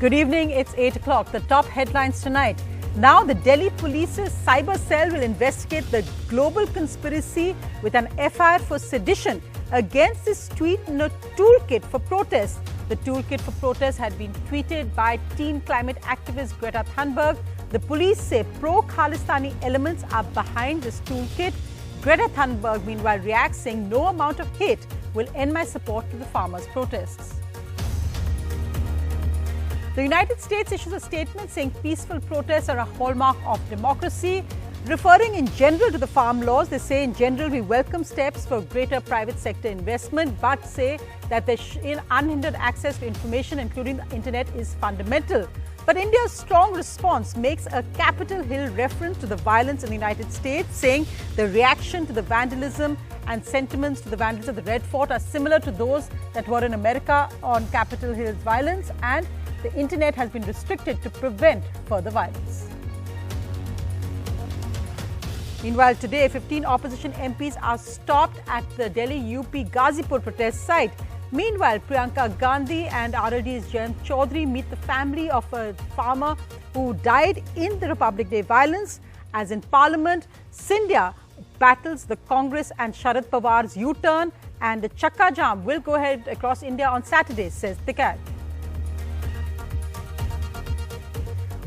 Good evening, it's 8 o'clock. The top headlines tonight. Now the Delhi Police's cyber cell will investigate the global conspiracy with an FIR for sedition against this tweet in a toolkit for protest. The toolkit for protest had been tweeted by teen climate activist Greta Thunberg. The police say pro-Khalistani elements are behind this toolkit. Greta Thunberg, meanwhile, reacts saying no amount of hate will end my support to the farmers' protests. The United States issues a statement saying peaceful protests are a hallmark of democracy. Referring in general to the farm laws, they say in general we welcome steps for greater private sector investment, but say that unhindered access to information, including the internet, is fundamental. But India's strong response makes a Capitol Hill reference to the violence in the United States, saying the reaction to the vandalism and sentiments to the vandalism of the Red Fort are similar to those that were in America on Capitol Hill's violence, and the internet has been restricted to prevent further violence. Meanwhile, today, 15 opposition MPs are stopped at the Delhi UP Ghazipur protest site. Meanwhile, Priyanka Gandhi and RLD's Jayant Chaudhary meet the family of a farmer who died in the Republic Day violence. As in Parliament, Scindia battles the Congress and Sharad Pawar's U-turn, and the Chakka Jam will go ahead across India on Saturday, says Tikal.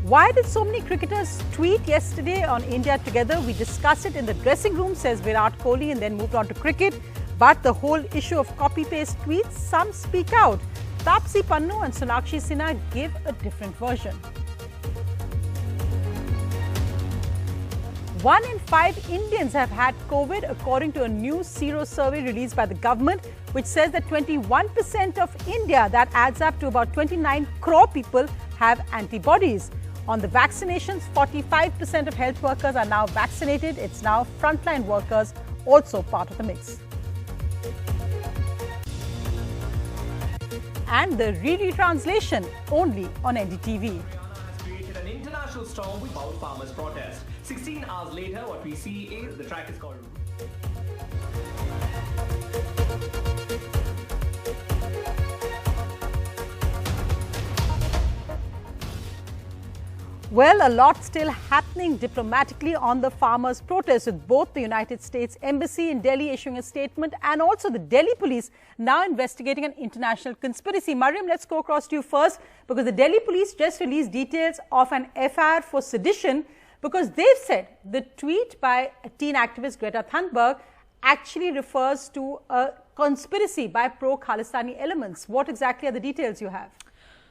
Why did so many cricketers tweet yesterday on India Together? We discussed it in the dressing room, says Virat Kohli, and then moved on to cricket. But the whole issue of copy-paste tweets, some speak out. Taapsee Pannu and Sonakshi Sinha give a different version. 1 in 5 Indians have had COVID, according to a new Sero survey released by the government, which says that 21% of India, that adds up to about 29 crore people, have antibodies. On the vaccinations, 45% of health workers are now vaccinated. It's now frontline workers also part of the mix. And the retranslation only on NDTV. Has created an international storm about farmers' protest. 16 hours later, what we see is the track is called. Well, a lot still happening diplomatically on the farmers' protest, with both the United States Embassy in Delhi issuing a statement and also the Delhi police now investigating an international conspiracy. Mariam, let's go across to you first, because the Delhi police just released details of an FIR for sedition, because they've said the tweet by teen activist Greta Thunberg actually refers to a conspiracy by pro-Khalistani elements. What exactly are the details you have?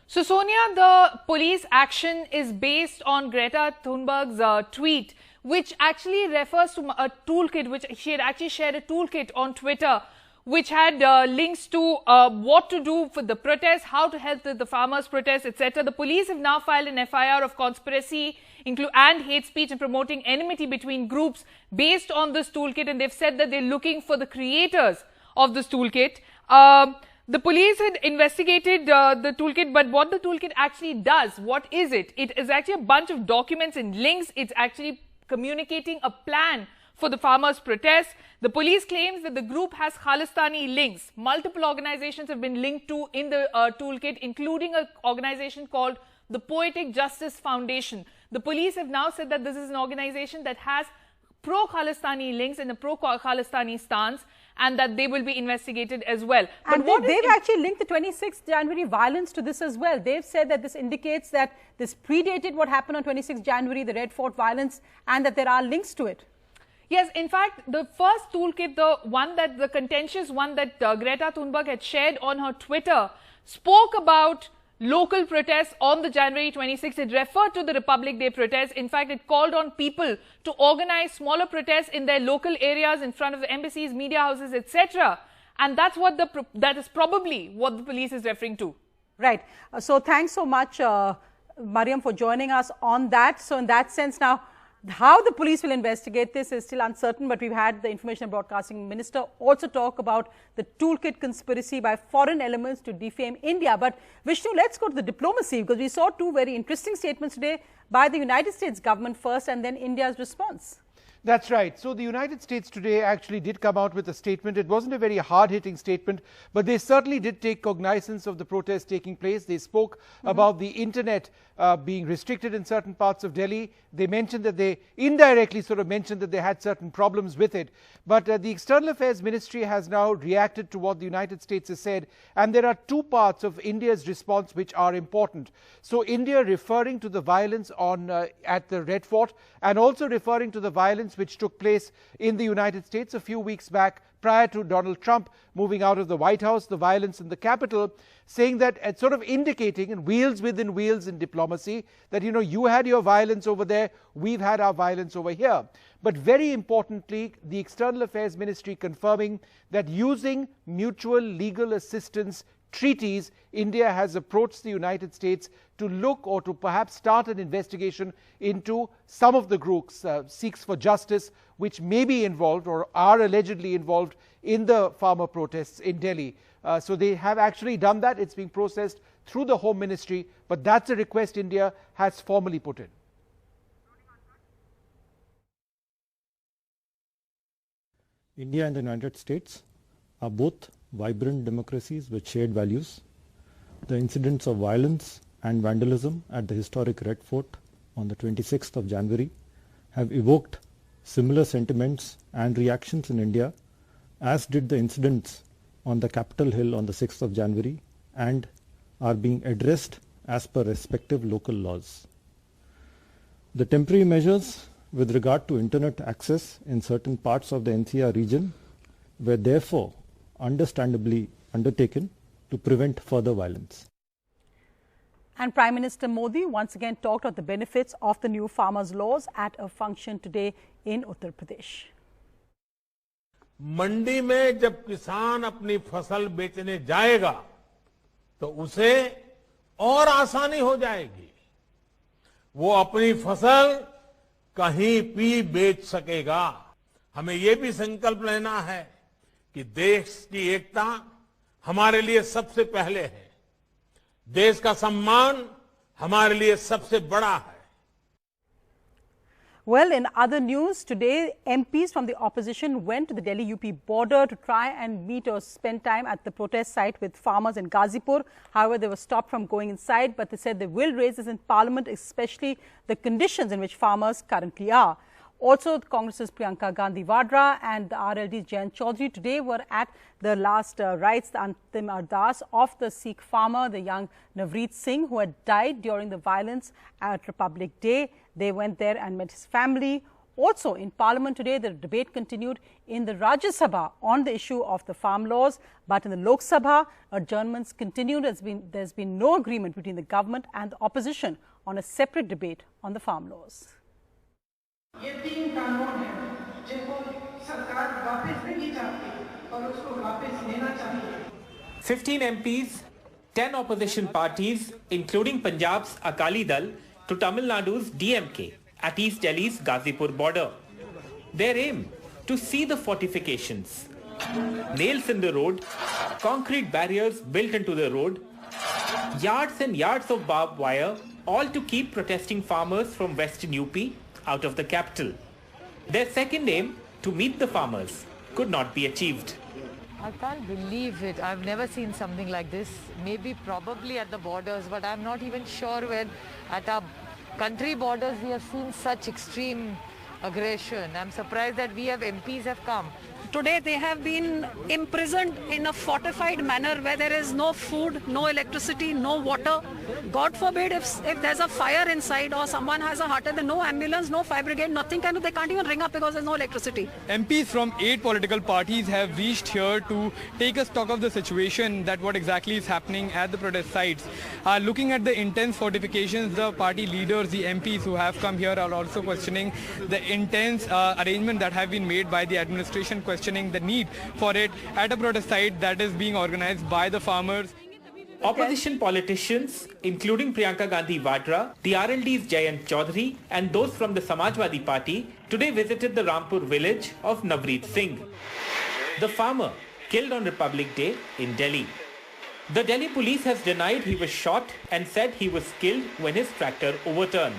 So, Sonia, the police action is based on Greta Thunberg's tweet, which actually refers to a toolkit, which she had actually shared a toolkit on Twitter, which had links to what to do for the protest, how to help the farmers' protest, etc. The police have now filed an FIR of conspiracy and hate speech and promoting enmity between groups based on this toolkit, and they've said that they're looking for the creators of this toolkit. The police had investigated the toolkit, but what the toolkit actually does, what is it? It is actually a bunch of documents and links. It's actually communicating a plan for the farmers' protest. The police claims that the group has Khalistani links. Multiple organizations have been linked to in the toolkit, including an organization called the Poetic Justice Foundation. The police have now said that this is an organization that has pro-Khalistani links and a pro-Khalistani stance, and that they will be investigated as well. And they've actually linked the 26th January violence to this as well. They've said that this indicates that this predated what happened on 26th January, the Red Fort violence, and that there are links to it. Yes, in fact, the first toolkit, the contentious one that Greta Thunberg had shared on her Twitter, spoke about local protests on the January 26th. It referred to the Republic Day protests. In fact, it called on people to organize smaller protests in their local areas in front of the embassies, media houses, etc. And that's what that is probably what the police is referring to. Right. So thanks so much, Mariam, for joining us on that. So in that sense now, how the police will investigate this is still uncertain, but we've had the Information and Broadcasting Minister also talk about the toolkit conspiracy by foreign elements to defame India. But Vishnu, let's go to the diplomacy, because we saw two very interesting statements today by the United States government first and then India's response. That's right. So the United States today actually did come out with a statement. It wasn't a very hard-hitting statement, but they certainly did take cognizance of the protests taking place. They spoke about the internet being restricted in certain parts of Delhi. They mentioned that they indirectly sort of mentioned that they had certain problems with it. But the External Affairs Ministry has now reacted to what the United States has said. And there are two parts of India's response which are important. So India referring to the violence at the Red Fort, and also referring to the violence which took place in the United States a few weeks back prior to Donald Trump moving out of the White House, the violence in the Capitol, saying that, sort of indicating, and wheels within wheels in diplomacy, that, you had your violence over there, we've had our violence over here. But very importantly, the External Affairs Ministry confirming that using mutual legal assistance treaties, India has approached the United States to look or to perhaps start an investigation into some of the groups, Sikhs for Justice, which may be involved or are allegedly involved in the farmer protests in Delhi. So they have actually done that. It's being processed through the Home Ministry, but that's a request India has formally put in. India and the United States are both vibrant democracies with shared values. The incidents of violence and vandalism at the historic Red Fort on the 26th of January have evoked similar sentiments and reactions in India, as did the incidents on the Capitol Hill on the 6th of January, and are being addressed as per respective local laws. The temporary measures with regard to internet access in certain parts of the NCR region were therefore understandably undertaken to prevent further violence. And Prime Minister Modi once again talked of the benefits of the new farmers' laws at a function today in Uttar Pradesh. मंडी में जब किसान अपनी फसल बेचने जाएगा तो उसे और आसानी हो जाएगी। वो अपनी फसल कहीं भी बेच सकेगा। हमें ये भी संकल्प लेना है कि देश की एकता हमारे लिए सबसे पहले है। देश का सम्मान हमारे लिए सबसे बड़ा है। Well, in other news, today MPs from the opposition went to the Delhi-UP border to try and meet or spend time at the protest site with farmers in Ghazipur. However, they were stopped from going inside, but they said they will raise this in Parliament, especially the conditions in which farmers currently are. Also, Congress's Priyanka Gandhi Vadra and the RLD's Jayant Chaudhary today were at the last rites, the Antim Ardas of the Sikh farmer, the young Navreet Singh, who had died during the violence at Republic Day. They went there and met his family. Also, in Parliament today, the debate continued in the Rajya Sabha on the issue of the farm laws. But in the Lok Sabha, adjournments continued. There's been no agreement between the government and the opposition on a separate debate on the farm laws. 15 MPs, 10 opposition parties, including Punjab's Akali Dal, to Tamil Nadu's DMK at East Delhi's Ghazipur border. Their aim, to see the fortifications. Nails in the road, concrete barriers built into the road, yards and yards of barbed wire, all to keep protesting farmers from Western UP out of the capital. Their second aim, to meet the farmers, could not be achieved. I can't believe it. I've never seen something like this. Maybe probably at the borders, but I'm not even sure when at our country borders we have seen such extreme aggression. I'm surprised that we have MPs have come. Today they have been imprisoned in a fortified manner where there is no food, no electricity, no water. God forbid if there's a fire inside or someone has a heart attack, no ambulance, no fire brigade, nothing can do. They can't even ring up because there's no electricity. MPs from 8 political parties have reached here to take a stock of the situation, that what exactly is happening at the protest sites. Looking at the intense fortifications, the party leaders, the MPs who have come here are also questioning the intense arrangement that have been made by the administration, questioning the need for it at a protest site that is being organized by the farmers. Opposition politicians, including Priyanka Gandhi Vadra, the RLD's Jayant Chaudhary and those from the Samajwadi Party, today visited the Rampur village of Navreet Singh, the farmer killed on Republic Day in Delhi. The Delhi police has denied he was shot and said he was killed when his tractor overturned.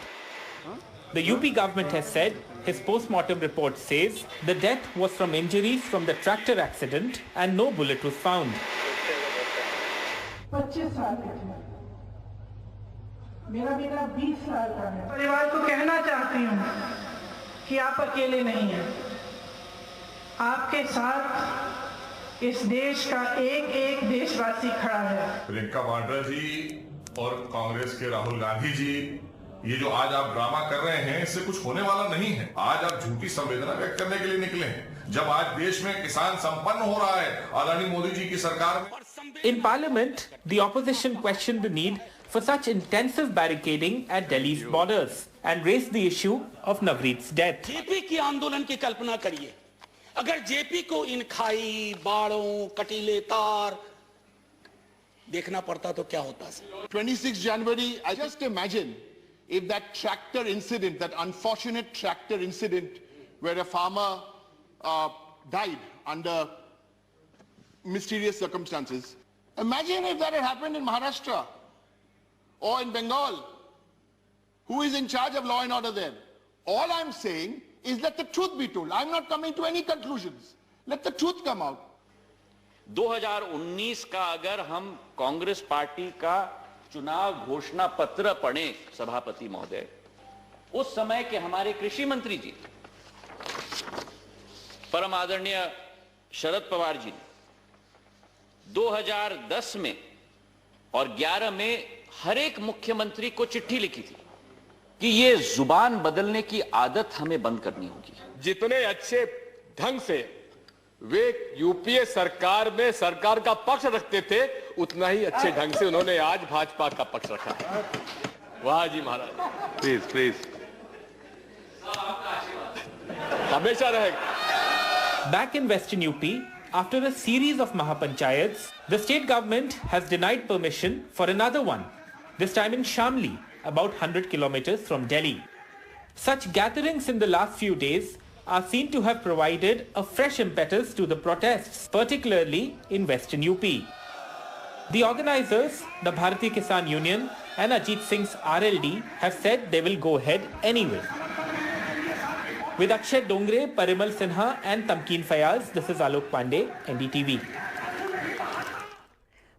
The UP government has said his post-mortem report says the death was from injuries from the tractor accident and no bullet was found. 25 साल की थी, मेरा बेटा 20 साल का है। परिवार को कहना चाहती हूँ कि आप अकेले नहीं हैं, आपके साथ इस देश का एक देशवासी खड़ा है। प्रियंका वाड्रा जी और कांग्रेस के राहुल गांधी जी, ये जो आज आप ड्रामा कर रहे हैं, इससे कुछ होने वाला नहीं है। आज आप झूठी संवेदना व्यक्त करने के लिए निकले हैं, जब आज देश में किसान संपन्न हो रहा है आदरणीय मोदी जी की सरकार में। In Parliament, the opposition questioned the need for such intensive barricading at Delhi's borders and raised the issue of Navreet's death. JP की आंदोलन की कल्पना करिए, अगर जेपी को इन खाई, बाड़ों, कटीले तार देखना पड़ता तो क्या होता? 26 January, I just imagine if that tractor incident, that unfortunate tractor incident where a farmer died under mysterious circumstances. Imagine if that had happened in Maharashtra or in Bengal. Who is in charge of law and order there? All I'm saying is let the truth be told. I'm not coming to any conclusions. Let the truth come out. 2019 का अगर हम Congress party का चुनाव घोषणा पत्र पढ़ें सभापति महोदय, उस समय के हमारे कृषि मंत्री जी परम आदरणीय शरद पवार जी ने 2010 में और 11 में हर एक मुख्यमंत्री को चिट्ठी लिखी थी कि ये जुबान बदलने की आदत हमें बंद करनी होगी। जितने अच्छे ढंग से वे यूपीए सरकार में सरकार का पक्ष रखते थे, उतना ही अच्छे ढंग से उन्होंने आज भाजपा का पक्ष रखा है। वाह जी महाराज, प्लीज प्लीज, हमेशा रहेगा। Back in Western UP, after a series of Mahapanchayats, the state government has denied permission for another one, this time in Shamli, about 100 kilometers from Delhi. Such gatherings in the last few days are seen to have provided a fresh impetus to the protests, particularly in Western UP. The organizers, the Bharatiya Kisan Union and Ajit Singh's RLD, have said they will go ahead anyway. With Akshay Dongre, Parimal Sinha and Tamkeen Fayaz, this is Alok Pandey, NDTV.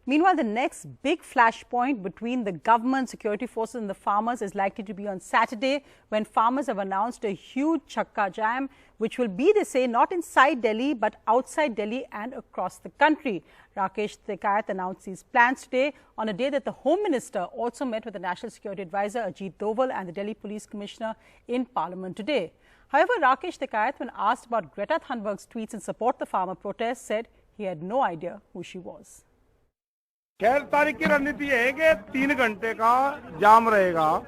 Meanwhile, the next big flashpoint between the government, security forces and the farmers is likely to be on Saturday, when farmers have announced a huge chakka jam, which will be, they say, not inside Delhi but outside Delhi and across the country. Rakesh Tikayat announced these plans today on a day that the Home Minister also met with the National Security Advisor Ajit Doval and the Delhi Police Commissioner in Parliament today. However, Rakesh Tikayat, when asked about Greta Thunberg's tweets in support of the farmer protests, said he had no idea who she was. खैर तारीख की रणनीति है कि 3 घंटे का जाम रहेगा।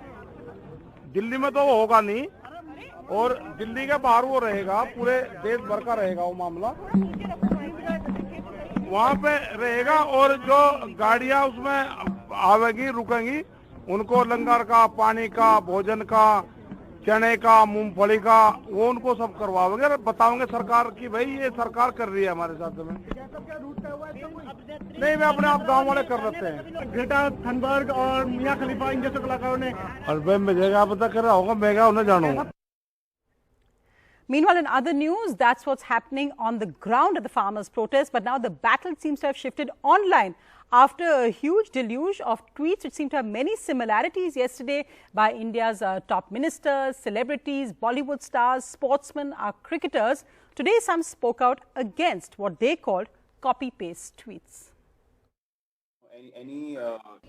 दिल्ली में तो वो होगा नहीं और दिल्ली के बाहर वो रहेगा, पूरे देश भर का रहेगा वो मामला। वहाँ पे रहेगा और जो गाड़ियाँ उसमें आवेगी, रुकेंगी, उनको लंगर का, पानी का, भोजन का, चने का, मूंगफली का, वो उनको सब करवाओगे, बताओगे सरकार की भाई ये सरकार कर रही है हमारे साथ में। नहीं, मैं अपने आप गांव वाले कर लेते हैं। ग्रेटा थनबर्ग और मियां खलीफा इन जैसे कलाकारों ने और भेजेगा, पता कर रहा होगा, मैं उन्हें जानूंगा। Meanwhile, in other news, that's what's happening on the ground at the farmers' protest. But now the battle seems to have shifted online after a huge deluge of tweets which seem to have many similarities yesterday by India's top ministers, celebrities, Bollywood stars, sportsmen, our cricketers. Today, some spoke out against what they called copy-paste tweets.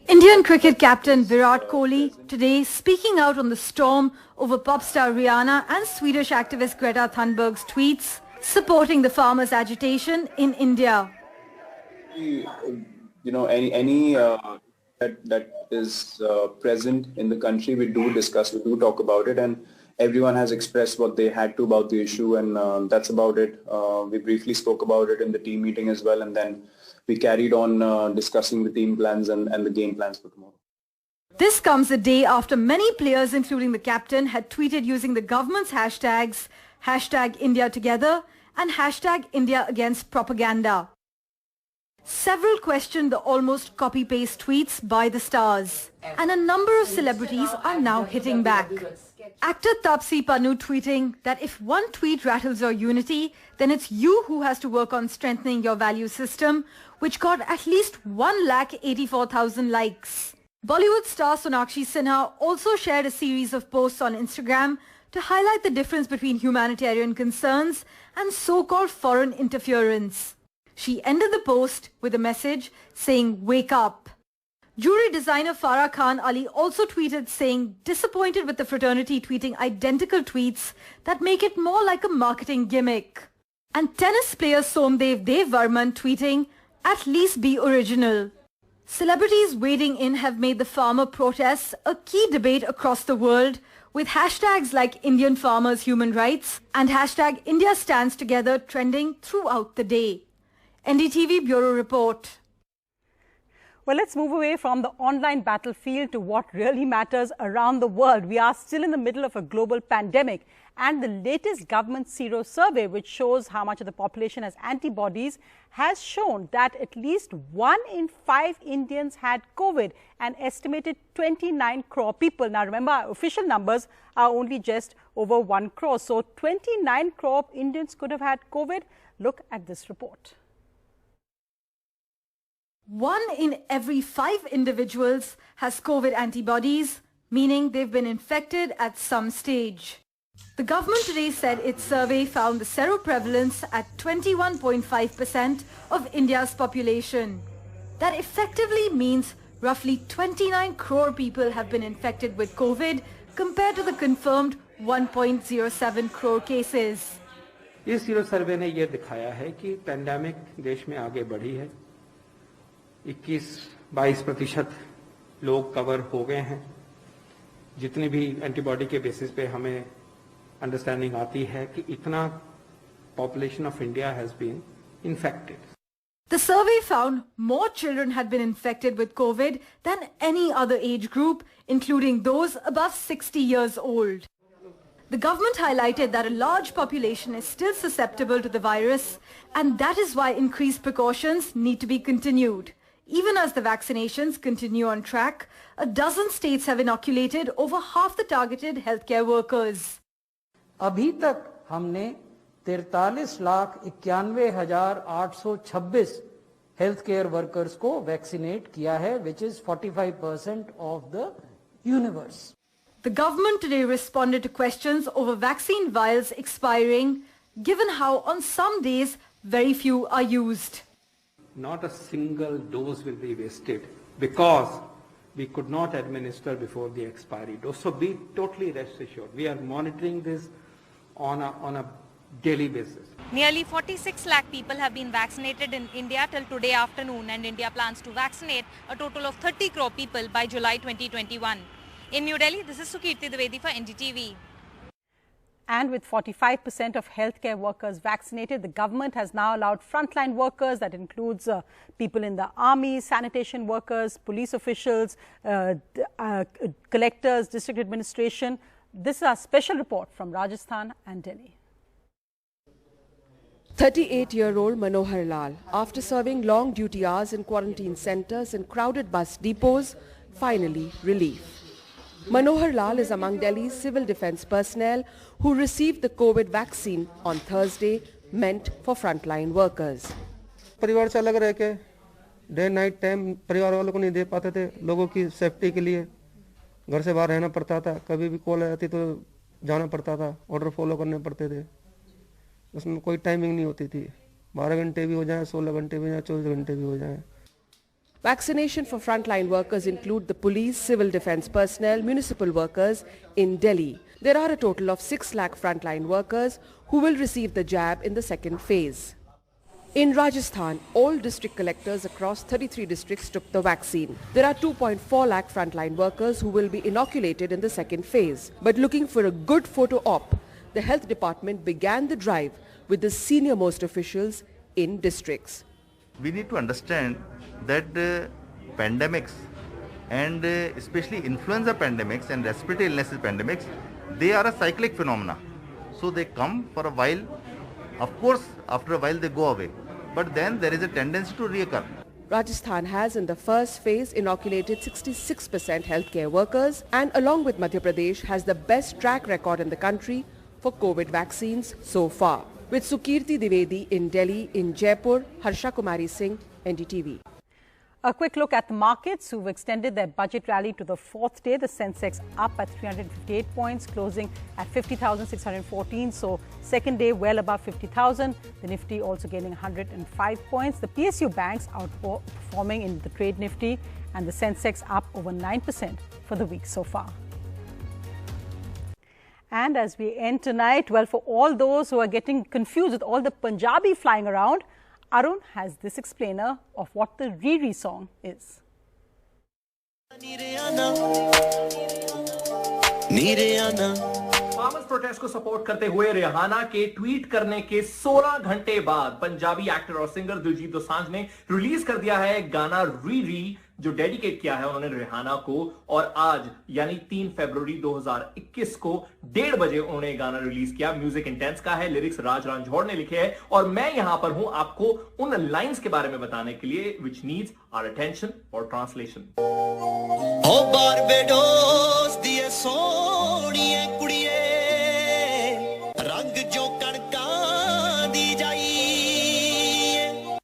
Indian cricket captain Virat Kohli today speaking out on the storm over pop star Rihanna and Swedish activist Greta Thunberg's tweets supporting the farmers' agitation in India. You know, any that is present in the country, we do discuss, we do talk about it, and everyone has expressed what they had to about the issue, and that's about it. We briefly spoke about it in the team meeting as well, and then we carried on discussing the team plans and the game plans for tomorrow. This comes a day after many players, including the captain, had tweeted using the government's hashtags, #IndiaTogether and #IndiaAgainstPropaganda. several questioned the almost copy-paste tweets by the stars. And a number of celebrities are now hitting back. Actor Taapsee Pannu tweeting that if one tweet rattles your unity, then it's you who has to work on strengthening your value system, which got at least 184,000 likes. Bollywood star Sonakshi Sinha also shared a series of posts on Instagram to highlight the difference between humanitarian concerns and so-called foreign interference. She ended the post with a message saying, "Wake up." Jewelry designer Farah Khan Ali also tweeted saying, disappointed with the fraternity tweeting identical tweets that make it more like a marketing gimmick. And tennis player Somdev Dev Varman tweeting, "At least be original." Celebrities wading in have made the farmer protests a key debate across the world, with hashtags like Indian Farmers Human Rights and hashtag India Stands Together trending throughout the day. NDTV Bureau Report. Well, let's move away from the online battlefield to what really matters around the world. We are still in the middle of a global pandemic, and the latest government Sero survey, which shows how much of the population has antibodies, has shown that at least 1 in 5 Indians had COVID, an estimated 29 crore people. Now, remember, our official numbers are only just over 1 crore. So 29 crore Indians could have had COVID. Look at this report. 1 in every 5 individuals has COVID antibodies, meaning they've been infected at some stage. The government today said its survey found the seroprevalence at 21.5% of India's population. That effectively means roughly 29 crore people have been infected with COVID compared to the confirmed 1.07 crore cases. इस sero survey ने यह दिखाया है कि pandemic देश में आगे बढ़ी है। 21-22% लोग कवर हो गए हैं। जितनी भी एंटीबॉडी के बेसिस पे हमें अंडरस्टैंडिंग आती है कि इतना population of India has been infected. The survey found more children had been infected with COVID than any other age group, including those above 60 years old. The government highlighted that a large population is still susceptible to the virus, and that is why increased precautions need to be continued. Even as the vaccinations continue on track, a dozen states have inoculated over half the targeted healthcare workers. अभी तक हमने 43,91,826 healthcare workers को vaccinate किया है, which is 45% of the universe. The government today responded to questions over vaccine vials expiring, given how on some days very few are used. Not a single dose will be wasted because we could not administer before the expiry dose. So be totally rest assured. We are monitoring this on a daily basis. Nearly 46 lakh people have been vaccinated in India till today afternoon, and India plans to vaccinate a total of 30 crore people by July 2021. In New Delhi, this is Sukirti Dwivedi for NDTV. And with 45% of healthcare workers vaccinated, the government has now allowed frontline workers, that includes people in the army, sanitation workers, police officials, collectors, district administration. This is our special report from Rajasthan and Delhi. 38-year-old Manohar Lal, after serving long duty hours in quarantine centres and crowded bus depots, finally relief. Manohar Lal is among Delhi's civil defence personnel who received the COVID vaccine on Thursday, meant for frontline workers. परिवार से अलग रह के day night time परिवार वालों को नहीं दे पाते थे, लोगों की सेफ्टी के लिए घर से बाहर रहना पड़ता था, कभी भी कॉल आती तो जाना पड़ता था, ऑर्डर फॉलो करने पड़ते थे, उसमें कोई टाइमिंग नहीं होती थी, 12 घंटे भी हो जाए, 16 घंटे भी हो जाए, 24 घंटे भी हो जाए. Vaccination for frontline workers include the police, civil defence personnel, municipal workers in Delhi. There are a total of 6 lakh frontline workers who will receive the jab in the second phase. In Rajasthan, all district collectors across 33 districts took the vaccine. There are 2.4 lakh frontline workers who will be inoculated in the second phase. But looking for a good photo op, the health department began the drive with the senior most officials in districts. We need to understand that pandemics and especially influenza pandemics and respiratory illnesses pandemics, they are a cyclic phenomena. So they come for a while, of course after a while they go away, but then there is a tendency to reoccur. Rajasthan has in the first phase inoculated 66% healthcare workers and along with Madhya Pradesh has the best track record in the country for COVID vaccines so far. With Sukirti Dwivedi in Delhi, in Jaipur, Harsha Kumari Singh, NDTV. A quick look at the markets who've extended their budget rally to the fourth day. The Sensex up at 358 points, closing at 50,614. So second day well above 50,000. The Nifty also gaining 105 points. The PSU banks outperforming in the trade Nifty and the Sensex up over 9% for the week so far. And as we end tonight, well, for all those who are getting confused with all the Punjabi flying around, Arun has this explainer of what the Riri song is. Farmers protest को support करते हुए Rihanna के tweet करने के 16 घंटे बाद Punjabi actor और singer Diljit Dosanjh ने रिलीज कर दिया है गाना रीरी, जो डेडिकेट किया है उन्होंने रिहाना को। और आज यानी 3 फरवरी 2021 को 1:30 बजे उन्होंने गाना रिलीज किया। म्यूजिक इंटेंस का है, लिरिक्स राज रांझौड़ ने लिखे हैं और मैं यहां पर हूं आपको उन लाइंस के बारे में बताने के लिए विच नीड्स आवर अटेंशन और ट्रांसलेशन। ओ बारबेडोस दिए सोनिए कुड़िए रंग जो कणका दी जाई।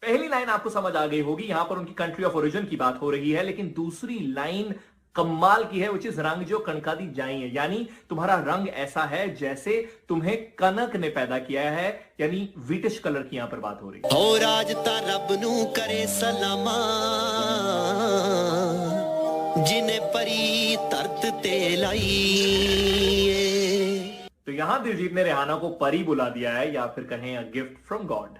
पहली लाइन आपको समझ आ गई होगी, यहां पर उनकी कंट्री ऑफ ओरिजिन की बात हो रही है, लेकिन दूसरी लाइन कमाल की है, विच इज रंग जो कणका दी जाई है, यानी तुम्हारा रंग ऐसा है जैसे तुम्हें कनक ने पैदा किया है, यानी व्हीटिश कलर की यहां पर बात हो रही है। हो राज ता रब नू करे सलामा जिन्हें परी तरत ते लाई। तो यहां दिलजीत ने रिहाना को परी बुला दिया है, या फिर कहें अ गिफ्ट फ्रॉम गॉड।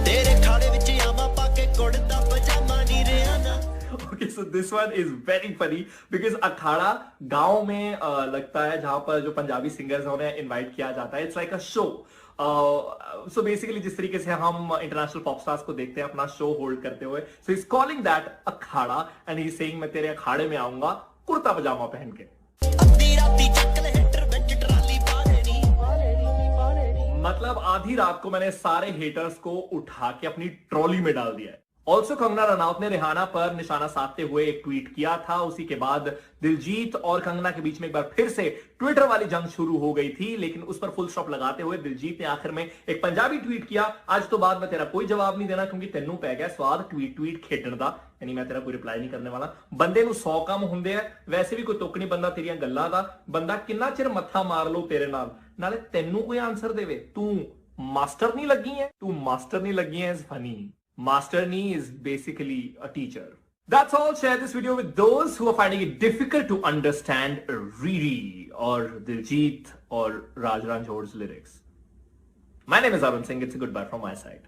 तेरे खाड़े विच आमा पाके कुड़ता पजामा नी रिहाना। Okay, so this one is very funny because अखाड़ा गांव में लगता है जहां पर जो पंजाबी सिंगर्स उन्हें इनवाइट किया जाता है। It's like a show. So basically जिस तरीके से हम इंटरनेशनल पॉप स्टार्स को देखते हैं अपना शो होल्ड करते हुए, so is calling that Akhara and he is saying मैं तेरे अखाड़े में आऊंगा कुर्ता पजामा पहन के। मतलब आधी रात को मैंने सारे हेटर्स को उठा के अपनी ट्रॉली में डाल दिया है। ऑल्सो कंगना रनौत ने रिहाना पर निशाना साधते हुए एक ट्वीट किया था। उसी के बाद दिलजीत और कंगना के बीच में एक बार फिर से ट्विटर वाली जंग शुरू हो गई थी, लेकिन उस पर फुल स्टॉप लगाते हुए दिलजीत ने आखिर में एक पंजाबी ट्वीट किया, आज तो बाद में तेरा कोई जवाब नहीं देना क्योंकि तेनू पै गया स्वाद ट्वीट खेडण दा, यानी मैं तेरा कोई रिप्लाई नहीं करने वाला। बंदे नू 100 काम हुंदे है, वैसे भी कोई तुक नहीं बंदा तेरियां गल्लां दा, बंदा किन्ना चिर मत्था मार लो तेरे नाल, नाले तेनू कोई आंसर देवे, तू मास्टर नहीं लगी है, तू मास्टर नहीं लगी है is funny. Masterni is basically a teacher. That's all. Share this video with those who are finding it difficult to understand Riri or Diljit or Raj Ranjhod's lyrics. My name is Arun Singh. It's a goodbye from my side.